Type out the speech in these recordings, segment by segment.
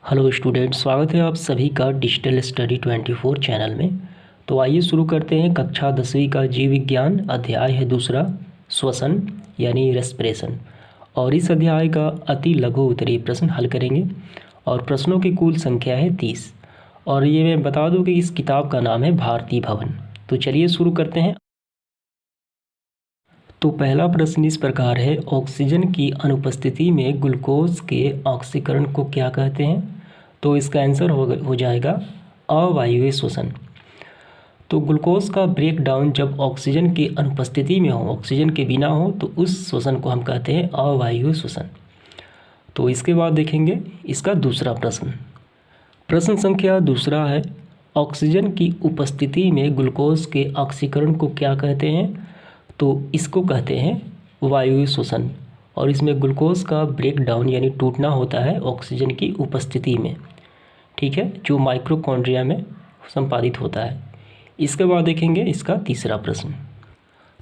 Hello student, स्वागत है आप सभी का डिजिटल स्टडी 24 चैनल में। तो आइए शुरू करते हैं कक्षा 10वीं का जीव विज्ञान। अध्याय है दूसरा, श्वसन यानी रेस्पिरेशन। और इस अध्याय का अति लघु उत्तरीय प्रश्न हल करेंगे और प्रश्नों की कुल संख्या है 30। और ये मैं बता दूं कि इस किताब का नाम है भारती भवन। तो चलिए शुरू करते हैं। तो पहला प्रश्न इस प्रकार है, ऑक्सीजन की अनुपस्थिति में ग्लूकोज के ऑक्सीकरण को क्या कहते हैं? तो इसका आंसर हो जाएगा अवायवीय श्वसन। तो ग्लूकोज का ब्रेक डाउन जब ऑक्सीजन की अनुपस्थिति में हो, ऑक्सीजन के बिना हो, तो उस श्वसन को हम कहते हैं अवायवीय श्वसन। तो इसके बाद देखेंगे इसका दूसरा प्रश्न। प्रश्न संख्या दूसरा है, ऑक्सीजन की उपस्थिति में ग्लूकोज के ऑक्सीकरण को क्या कहते हैं? तो इसको कहते हैं वायवीय श्वसन। और इसमें ग्लूकोज का ब्रेक डाउन यानी टूटना होता है ऑक्सीजन की उपस्थिति में, ठीक है, जो माइटोकॉन्ड्रिया में संपादित होता है। इसके बाद देखेंगे इसका तीसरा प्रश्न।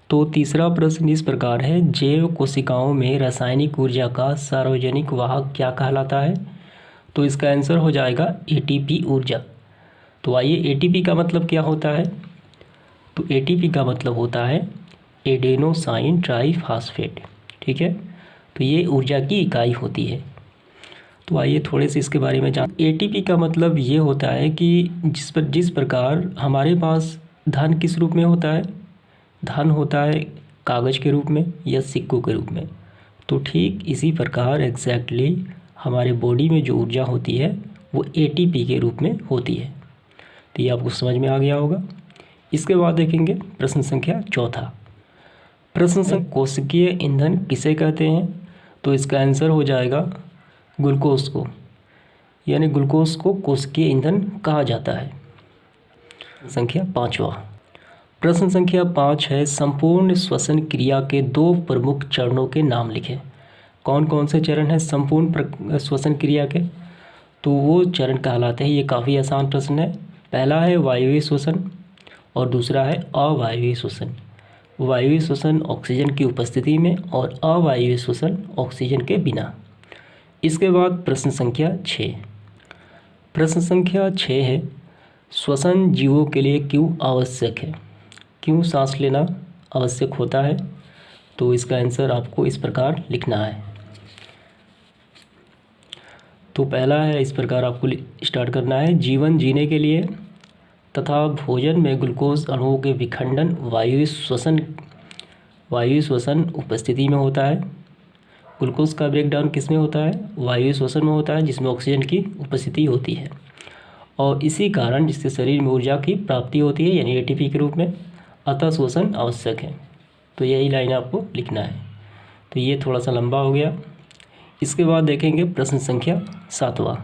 तो तीसरा प्रश्न इस प्रकार है, जैव कोशिकाओं में रासायनिक ऊर्जा का सार्वजनिक वाहक क्या कहलाता है? तो इसका आंसर हो जाएगा एटीपी ऊर्जा। तो आइए, एटीपी का मतलब क्या होता है? तो एटीपी का मतलब होता है एडेनोसाइन ट्राईफॉस्फेट, ठीक है। तो ये ऊर्जा की इकाई होती है। तो आइए थोड़े से इसके बारे में जान। एटीपी का मतलब ये होता है कि जिस प्रकार हमारे पास धन किस रूप में होता है, धन होता है कागज़ के रूप में या सिक्कों के रूप में, तो ठीक इसी प्रकार एग्जैक्टली हमारे बॉडी में जो ऊर्जा होती है वो एटीपी के रूप में होती है। तो ये आपको समझ में आ गया होगा। इसके बाद देखेंगे प्रश्न संख्या चौथा। प्रश्न संख्या, कोशिकीय ईंधन किसे कहते हैं? तो इसका आंसर हो जाएगा ग्लूकोज को, यानी ग्लूकोज को कोशिकीय ईंधन कहा जाता है। संख्या पाँचवा। प्रश्न संख्या 5 है, संपूर्ण श्वसन क्रिया के 2 प्रमुख चरणों के नाम लिखें। कौन कौन से चरण हैं संपूर्ण श्वसन क्रिया के? तो वो चरण कहलाते हैं, ये काफ़ी आसान प्रश्न है। पहला है वायवीय श्वसन और दूसरा है अवायवीय श्वसन। वायवीय श्वसन ऑक्सीजन की उपस्थिति में और अवायवीय श्वसन ऑक्सीजन के बिना। इसके बाद प्रश्न संख्या 6। प्रश्न संख्या 6 है, श्वसन जीवों के लिए क्यों आवश्यक है? क्यों सांस लेना आवश्यक होता है? तो इसका आंसर आपको इस प्रकार लिखना है। तो पहला है, इस प्रकार आपको स्टार्ट करना है, जीवन जीने के लिए तथा भोजन में ग्लूकोज अणुओं के विखंडन वायवीय श्वसन उपस्थिति में होता है। ग्लूकोज का ब्रेकडाउन किस में होता है? वायवीय श्वसन में होता है, जिसमें ऑक्सीजन की उपस्थिति होती है। और इसी कारण जिससे शरीर में ऊर्जा की प्राप्ति होती है, यानी एटीपी के रूप में, अतः श्वसन आवश्यक है। तो यही लाइन आपको लिखना है। तो ये थोड़ा सा लंबा हो गया। इसके बाद देखेंगे प्रश्न संख्या 7वां।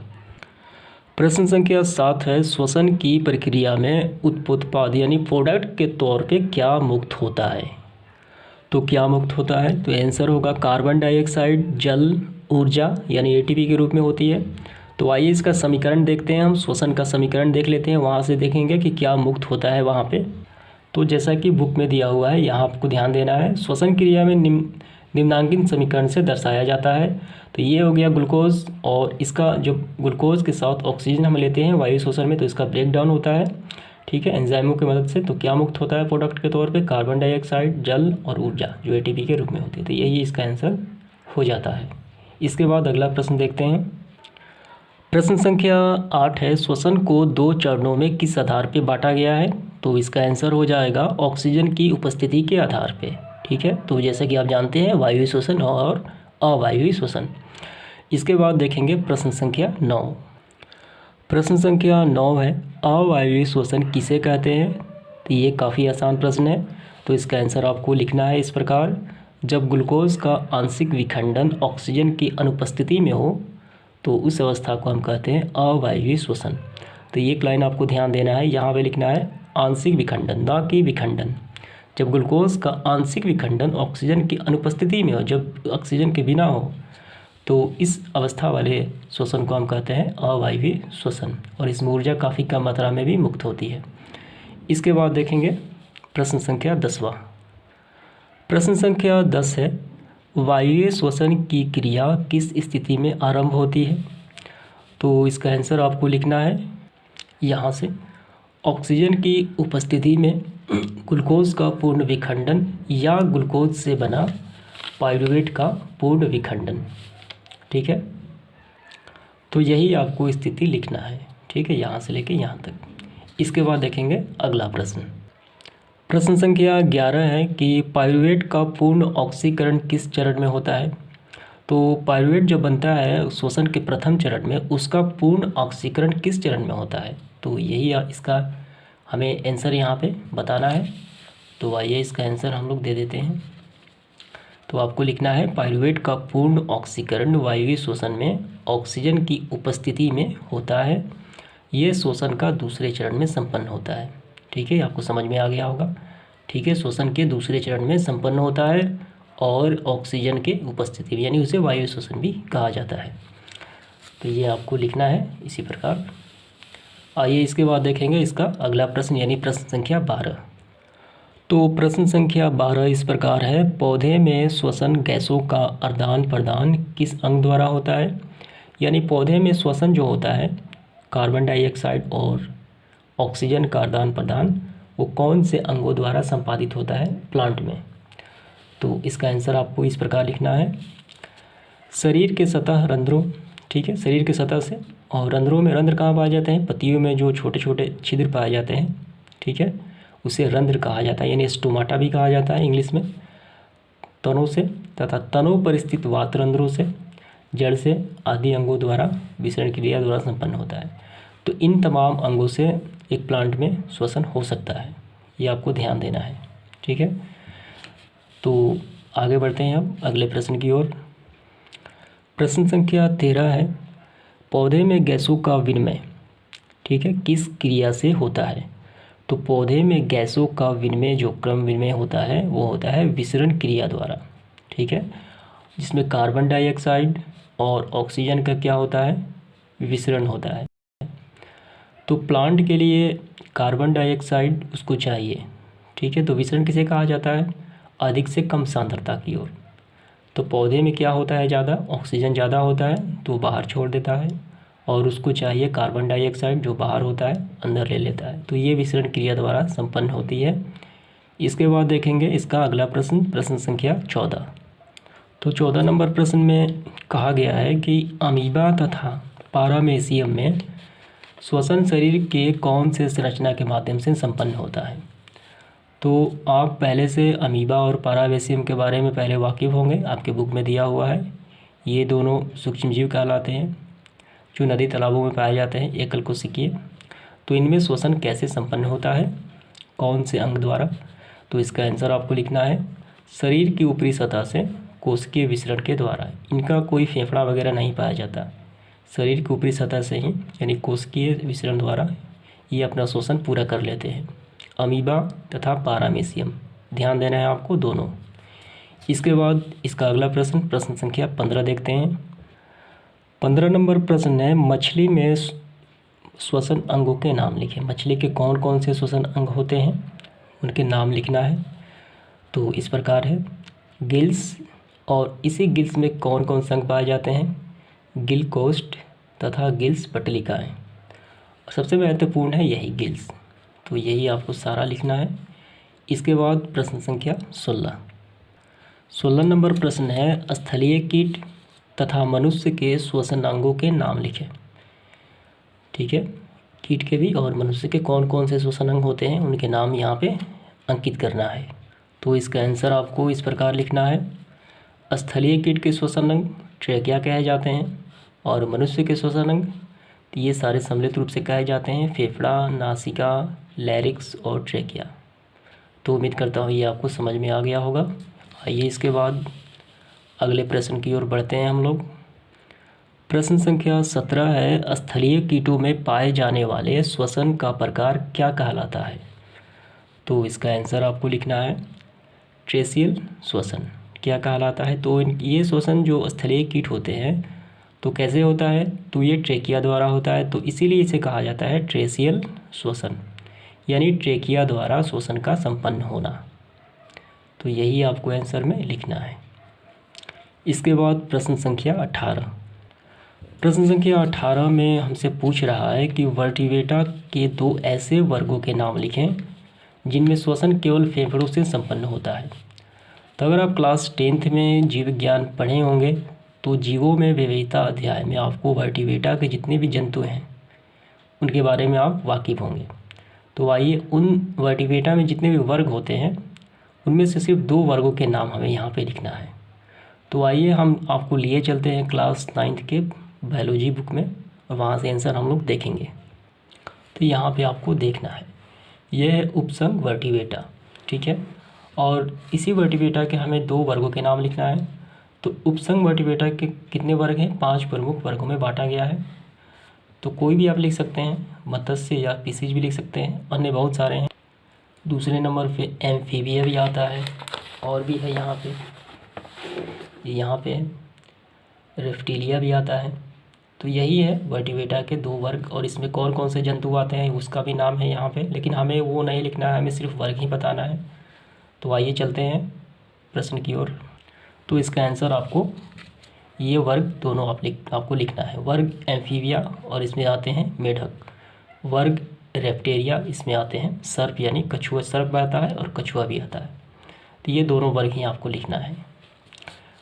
प्रश्न संख्या 7 है, श्वसन की प्रक्रिया में उत्पाद यानी प्रोडक्ट के तौर पे क्या मुक्त होता है? तो क्या मुक्त होता है? तो आंसर होगा कार्बन डाइऑक्साइड, जल, ऊर्जा, यानी एटीपी के रूप में होती है। तो आइए इसका समीकरण देखते हैं, हम श्वसन का समीकरण देख लेते हैं, वहाँ से देखेंगे कि क्या मुक्त होता है वहाँ पे। तो जैसा कि बुक में दिया हुआ है, यहाँ आपको ध्यान देना है, श्वसन क्रिया में निम्नांकित समीकरण से दर्शाया जाता है। तो ये हो गया ग्लूकोज, और इसका जो ग्लूकोज के साथ ऑक्सीजन हम लेते हैं वायु श्वसन में, तो इसका ब्रेक डाउन होता है, ठीक है, एंजाइमों की मदद से। तो क्या मुक्त होता है प्रोडक्ट के तौर पे? कार्बन डाइऑक्साइड, जल और ऊर्जा, जो एटीपी के रूप में होती है। तो यही इसका आंसर हो जाता है। इसके बाद अगला प्रश्न देखते हैं। प्रश्न संख्या 8 है, श्वसन को 2 चरणों में किस आधार पर बांटा गया है? तो इसका आंसर हो जाएगा ऑक्सीजन की उपस्थिति के आधार पर, ठीक है। तो जैसा कि आप जानते हैं, वायवीय श्वसन और अवायवीय श्वसन। इसके बाद देखेंगे प्रश्न संख्या 9। प्रश्न संख्या 9 है, अवायवीय श्वसन किसे कहते हैं? तो ये काफ़ी आसान प्रश्न है। तो इसका आंसर आपको लिखना है इस प्रकार, जब ग्लूकोज का आंशिक विखंडन ऑक्सीजन की अनुपस्थिति में हो, तो उस अवस्था को हम कहते हैं अवायवीय श्वसन। तो ये एक लाइन आपको ध्यान देना है, यहाँ पे लिखना है आंशिक विखंडन, ना कि विखंडन। जब ग्लूकोज का आंशिक विखंडन ऑक्सीजन की अनुपस्थिति में हो, जब ऑक्सीजन के बिना हो, तो इस अवस्था वाले श्वसन को हम कहते हैं अवायवीय श्वसन, और इसमें ऊर्जा काफ़ी कम मात्रा में भी मुक्त होती है। इसके बाद देखेंगे प्रश्न संख्या 10वां। प्रश्न संख्या 10 है, वायवीय श्वसन की क्रिया किस स्थिति में आरंभ होती है? तो इसका आंसर आपको लिखना है यहाँ से, ऑक्सीजन की उपस्थिति में ग्लूकोज का पूर्ण विखंडन या ग्लूकोज से बना पाइरूवेट का पूर्ण विखंडन। ठीक है, तो यही आपको स्थिति लिखना है। ठीक है, यहाँ से लेके यहाँ तक। इसके बाद देखेंगे अगला प्रश्न। प्रश्न संख्या 11 है कि पाइरूवेट का पूर्ण ऑक्सीकरण किस चरण में होता है। तो पाइरूवेट जो बनता है श्वसन के प्रथम चरण में, उसका पूर्ण ऑक्सीकरण किस चरण में होता है। तो यही इसका हमें आंसर यहाँ पे बताना है। तो आइए इसका आंसर हम लोग दे देते हैं। तो आपको लिखना है पाइरूवेट का पूर्ण ऑक्सीकरण वायवीय श्वसन में ऑक्सीजन की उपस्थिति में होता है। ये श्वसन का दूसरे चरण में संपन्न होता है। ठीक है, आपको समझ में आ गया होगा। ठीक है, श्वसन के दूसरे चरण में संपन्न होता है और ऑक्सीजन के उपस्थिति में, यानी उसे वायु श्वसन भी कहा जाता है। तो ये आपको लिखना है इसी प्रकार। आइए इसके बाद देखेंगे इसका अगला प्रश्न, यानी प्रश्न संख्या 12। तो प्रश्न संख्या 12 इस प्रकार है, पौधे में श्वसन गैसों का आदान प्रदान किस अंग द्वारा होता है। यानी पौधे में श्वसन जो होता है, कार्बन डाइऑक्साइड और ऑक्सीजन का आदान प्रदान, वो कौन से अंगों द्वारा संपादित होता है प्लांट में। तो इसका आंसर आपको इस प्रकार लिखना है, शरीर के सतह रंध्रों। ठीक है, शरीर के सतह से, और रंध्रों में रंध्र कहाँ पाए जाते हैं, पत्तियों में जो छोटे छोटे छिद्र पाए जाते हैं। ठीक है, उसे रंध्र कहा जाता है, यानी स्टोमाटा भी कहा जाता है इंग्लिश में। तनों से तथा तनों पर स्थित वात रंध्रों से, जड़ से आदि अंगों द्वारा विसरण क्रिया द्वारा संपन्न होता है। तो इन तमाम अंगों से एक प्लांट में श्वसन हो सकता है, ये आपको ध्यान देना है। ठीक है, तो आगे बढ़ते हैं हम अगले प्रश्न की ओर। प्रश्न संख्या 13 है, पौधे में गैसों का विनिमय, ठीक है, किस क्रिया से होता है। तो पौधे में गैसों का विनिमय, जो क्रम विनिमय होता है, वो होता है विसरण क्रिया द्वारा। ठीक है, जिसमें कार्बन डाइऑक्साइड और ऑक्सीजन का क्या होता है, विसरण होता है। तो प्लांट के लिए कार्बन डाइऑक्साइड उसको चाहिए। ठीक है, तो विसरण किसे कहा जाता है, अधिक से कम सांद्रता की ओर। तो पौधे में क्या होता है, ज़्यादा ऑक्सीजन ज़्यादा होता है तो बाहर छोड़ देता है, और उसको चाहिए कार्बन डाइऑक्साइड जो बाहर होता है अंदर ले लेता है। तो ये विसरण क्रिया द्वारा संपन्न होती है। इसके बाद देखेंगे इसका अगला प्रश्न, प्रश्न संख्या 14। तो 14 नंबर प्रश्न में कहा गया है कि अमीबा तथा पारामेसियम में श्वसन शरीर के कौन से संरचना के माध्यम से संपन्न होता है। तो आप पहले से अमीबा और पारामेसियम के बारे में पहले वाकिफ़ होंगे, आपके बुक में दिया हुआ है। ये दोनों सूक्ष्मजीव कहलाते हैं जो नदी तालाबों में पाए जाते हैं, एकल कोशिकीय। तो इनमें श्वसन कैसे संपन्न होता है, कौन से अंग द्वारा। तो इसका आंसर आपको लिखना है, शरीर की ऊपरी सतह से कोशिकीय विसरण के द्वारा। इनका कोई फेफड़ा वगैरह नहीं पाया जाता, शरीर की ऊपरी सतह से ही, यानी कोशिकीय विसरण द्वारा ये अपना श्वसन पूरा कर लेते हैं, अमीबा तथा पारामेसियम। ध्यान देना है आपको दोनों। इसके बाद इसका अगला प्रश्न, प्रश्न संख्या 15 देखते हैं। 15 नंबर प्रश्न है, मछली में श्वसन अंगों के नाम लिखें। मछली के कौन कौन से श्वसन अंग होते हैं, उनके नाम लिखना है। तो इस प्रकार है, गिल्स, और इसी गिल्स में कौन कौन से अंग पाए जाते हैं, गिल कोष्ठ तथा गिल्स पटलिकाएँ। सबसे महत्वपूर्ण है यही गिल्स। तो यही आपको सारा लिखना है। इसके बाद प्रश्न संख्या 16 नंबर प्रश्न है, स्थलीय कीट तथा मनुष्य के श्वसन अंगों के नाम लिखें। ठीक है, कीट के भी और मनुष्य के कौन कौन से श्वसन अंग होते हैं, उनके नाम यहाँ पे अंकित करना है। तो इसका आंसर आपको इस प्रकार लिखना है, स्थलीय कीट के श्वसन अंग ट्रेकिया कहे जाते हैं, और मनुष्य के श्वसन अंग ये सारे सम्मिलित रूप से कहे जाते हैं, फेफड़ा, नासिका, लैरिक्स और ट्रेकिया। तो उम्मीद करता हूँ ये आपको समझ में आ गया होगा। आइए इसके बाद अगले प्रश्न की ओर बढ़ते हैं हम लोग। प्रश्न संख्या 17 है, स्थलीय कीटों में पाए जाने वाले श्वसन का प्रकार क्या कहलाता है। तो इसका आंसर आपको लिखना है, ट्रेसियल श्वसन क्या कहलाता है। तो ये श्वसन जो स्थलीय कीट होते हैं तो कैसे होता है, तो ये ट्रेकिया द्वारा होता है। तो इसीलिए इसे कहा जाता है ट्रेसियल श्वसन, यानी ट्रेकिया द्वारा श्वसन का संपन्न होना। तो यही आपको आंसर में लिखना है। इसके बाद प्रश्न संख्या 18। प्रश्न संख्या 18 में हमसे पूछ रहा है कि वर्टिब्रेटा के दो ऐसे वर्गों के नाम लिखें जिनमें श्वसन केवल फेफड़ों से संपन्न होता है। तो अगर आप क्लास 10th में जीव विज्ञान पढ़े होंगे तो जीवों में विविधता अध्याय में आपको वर्टिब्रेटा के जितने भी जंतु हैं उनके बारे में आप वाकिफ़ होंगे। तो आइए उन वर्टिब्रेटा में जितने भी वर्ग होते हैं उनमें से सिर्फ दो वर्गों के नाम हमें यहाँ पे लिखना है। तो आइए हम आपको लिए चलते हैं क्लास 9th के बायोलॉजी बुक में और वहाँ से आंसर हम लोग देखेंगे। तो यहाँ पे आपको देखना है, यह है उपसंग वर्टिब्रेटा, ठीक है। और इसी वर्टिब्रेटा के हमें दो वर्गों के नाम लिखना है। तो उपसंग वर्टिब्रेटा के कितने वर्ग हैं? 5 प्रमुख वर्गों में बांटा गया है। तो कोई भी आप लिख सकते हैं, मत्स्य या फिशिज भी लिख सकते हैं, अन्य बहुत सारे हैं। दूसरे नंबर पे एम्फीबिया भी आता है और भी है यहाँ पे रेप्टिलिया भी आता है। तो यही है वर्टिब्रेटा के दो वर्ग, और इसमें कौन कौन से जंतु आते हैं उसका भी नाम है यहाँ पे, लेकिन हमें वो नहीं लिखना है, हमें सिर्फ वर्ग ही बताना है। तो आइए चलते हैं प्रश्न की ओर। तो इसका आंसर आपको ये वर्ग दोनों आपको लिखना है। वर्ग एम्फीबिया और इसमें आते हैं मेढक, वर्ग रेप्टेरिया इसमें आते हैं सर्प यानी कछुआ, सर्प आता है और कछुआ भी आता है। तो ये दोनों वर्ग ही आपको लिखना है।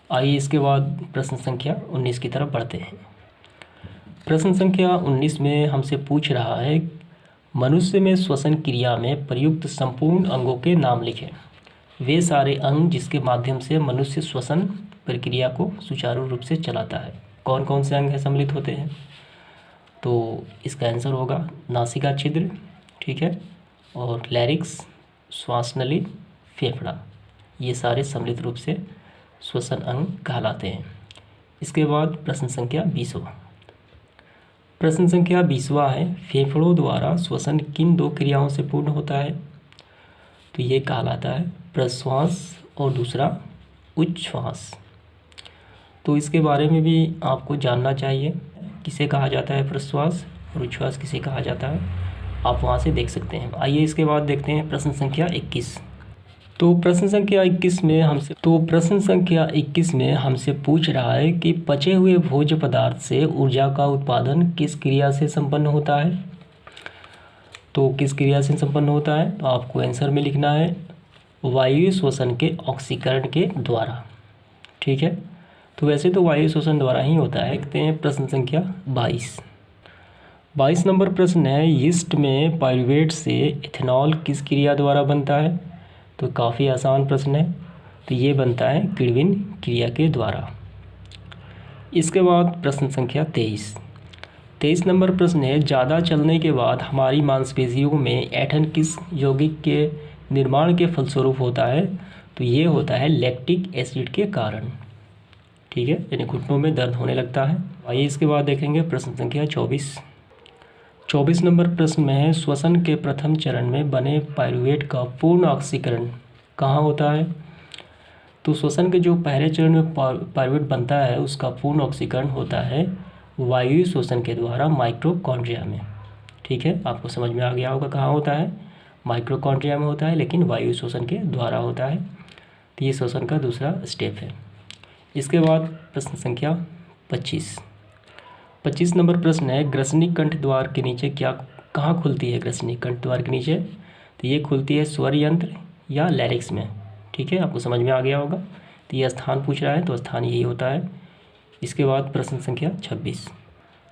आइए इसके बाद प्रश्न संख्या 19 की तरफ बढ़ते हैं। प्रश्न संख्या 19 में हमसे पूछ रहा है मनुष्य में श्वसन क्रिया में प्रयुक्त संपूर्ण अंगों के नाम लिखें। वे सारे अंग जिसके माध्यम से मनुष्य श्वसन प्रक्रिया को सुचारू रूप से चलाता है। कौन कौन से अंग सम्मिलित होते हैं? तो इसका आंसर होगा नासिका छिद्र, ठीक है, और लैरिक्स, श्वास नली, फेफड़ा, ये सारे सम्मिलित रूप से श्वसन अंग कहलाते हैं। इसके बाद प्रश्न संख्या 20वां। प्रश्न संख्या 20वां है फेफड़ों द्वारा श्वसन किन दो क्रियाओं से पूर्ण होता है? तो ये कहलाता है प्रश्वास और दूसरा उच्छ्वास। तो इसके बारे में भी आपको जानना चाहिए, किसे कहा जाता है प्रश्वास और उच्छ्वास किसे कहा जाता है, आप वहाँ से देख सकते हैं। आइए इसके बाद देखते हैं प्रश्न संख्या 21। तो प्रश्न संख्या 21 में हमसे पूछ रहा है कि पचे हुए भोज्य पदार्थ से ऊर्जा का उत्पादन किस क्रिया से संपन्न होता है? तो किस क्रिया से संपन्न होता है? तो आपको आंसर में लिखना है वायु श्वसन के ऑक्सीकरण के द्वारा, ठीक है। तो वैसे तो वायु श्वसन द्वारा ही होता है। देखते हैं प्रश्न संख्या 22 नंबर प्रश्न है यीस्ट में पाइरूवेट से इथेनॉल किस क्रिया द्वारा बनता है? तो काफ़ी आसान प्रश्न है। तो ये बनता है किण्विन क्रिया के द्वारा। इसके बाद प्रश्न संख्या 23 नंबर प्रश्न है ज़्यादा चलने के बाद हमारी मांसपेशियों में ऐंठन किस यौगिक के निर्माण के फलस्वरूप होता है? तो ये होता है लैक्टिक एसिड के कारण, ठीक है, यानी घुटनों में दर्द होने लगता है। आइए इसके बाद देखेंगे प्रश्न संख्या 24 नंबर प्रश्न में है श्वसन के प्रथम चरण में बने पाइरूवेट का पूर्ण ऑक्सीकरण कहाँ होता है? तो श्वसन के जो पहले चरण में पाइरूवेट बनता है उसका पूर्ण ऑक्सीकरण होता है वायु श्वसन के द्वारा माइटोकॉन्ड्रिया में, ठीक है। आपको समझ में आ गया होगा कहाँ होता है, माइटोकॉन्ड्रिया में होता है, लेकिन वायु श्वसन के द्वारा होता है। तो ये श्वसन का दूसरा स्टेप है। इसके बाद प्रश्न संख्या 25 नंबर प्रश्न है ग्रसनी कंठ द्वार के नीचे कहाँ खुलती है? ग्रसनी कंठ द्वार के नीचे तो ये खुलती है स्वर यंत्र या लैरिक्स में, ठीक है, आपको समझ में आ गया होगा। तो ये स्थान पूछ रहा है तो स्थान यही होता है। इसके बाद प्रश्न संख्या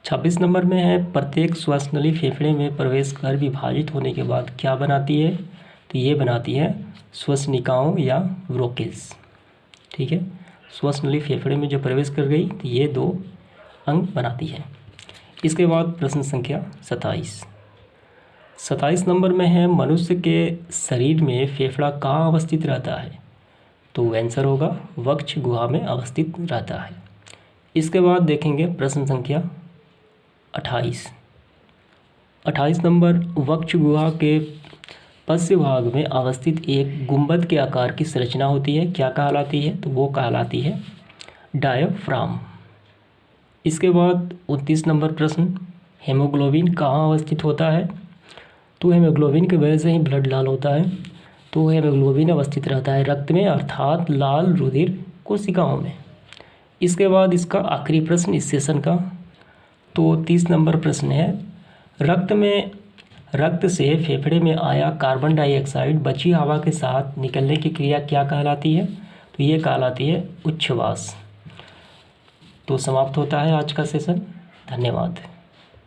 26 नंबर में है प्रत्येक श्वास नली फेफड़े में प्रवेश कर विभाजित होने के बाद क्या बनाती है? तो ये बनाती है श्वसनिकाओं या ब्रोंकिल्स, ठीक है। श्वास नली फेफड़े में जो प्रवेश कर गई तो ये दो अंग बनाती है। इसके बाद प्रश्न संख्या 27 नंबर में है मनुष्य के शरीर में फेफड़ा कहाँ अवस्थित रहता है? तो आंसर होगा वक्ष गुहा में अवस्थित रहता है। इसके बाद देखेंगे प्रश्न संख्या 28 नंबर वक्ष गुहा के पश्च भाग में अवस्थित एक गुंबद के आकार की संरचना होती है, क्या कहलाती है? तो वो कहलाती है डायफ्राम। इसके बाद 29 नंबर प्रश्न हेमोग्लोबिन कहाँ अवस्थित होता है? तो हेमोग्लोबिन की वजह से ही ब्लड लाल होता है। तो हेमोग्लोबिन अवस्थित रहता है रक्त में, अर्थात लाल रुधिर कोशिकाओं में। इसके बाद इसका आखिरी प्रश्न इस सेशन का तो 30 नंबर प्रश्न है, रक्त से फेफड़े में आया कार्बन डाइऑक्साइड बची हवा के साथ निकलने की क्रिया क्या कहलाती है? तो ये कहलाती है उच्छ्वास। तो समाप्त होता है आज का सेशन। धन्यवाद।